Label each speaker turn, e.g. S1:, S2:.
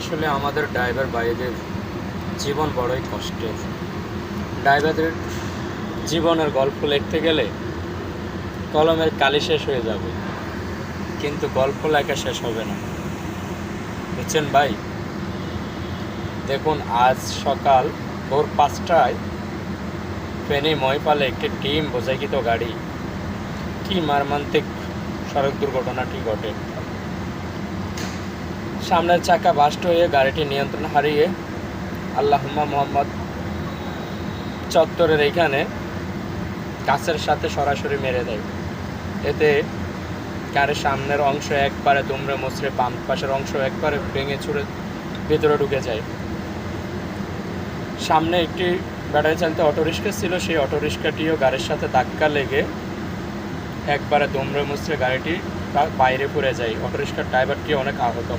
S1: আসলে আমাদের ড্রাইভার ভাইদের জীবন বড়ই কষ্টের। ড্রাইভারদের জীবনের গল্প লিখতে গেলে কলমের কালি শেষ হয়ে যাবে, কিন্তু গল্প লেখা শেষ হবে না। বুঝছেন ভাই? দেখুন, আজ সকাল ভোর 5টায় ফেনী মহিপালে একটি টিম বোঝাইকৃত গাড়ি কি মর্মান্তিক সড়ক দুর্ঘটনাটি ঘটে। সামনের চাকা বাস্ট হয়ে গাড়িটি নিয়ন্ত্রণ হারিয়ে আল্লাহুম্মা মোহাম্মদ চত্বরের এইখানে গাছের সাথে সরাসরি মেরে দেয়। এতে গাড়ির সামনের অংশ একবারে দুমড়ে মুচড়ে, বাম পাশের অংশ একবারে ভেঙে চুরে ভেতরে ঢুকে যায়। সামনে একটি ব্যাটারি চালিত অটোরিক্সা ছিল, সেই অটোরিক্সাটিও গাড়ির সাথে ধাক্কা লেগে একবারে দুমড়ে মুচড়ে গাড়িটি বাইরে পড়ে যায়। অটোরিক্সার ড্রাইভারটি অনেক আহত হয়।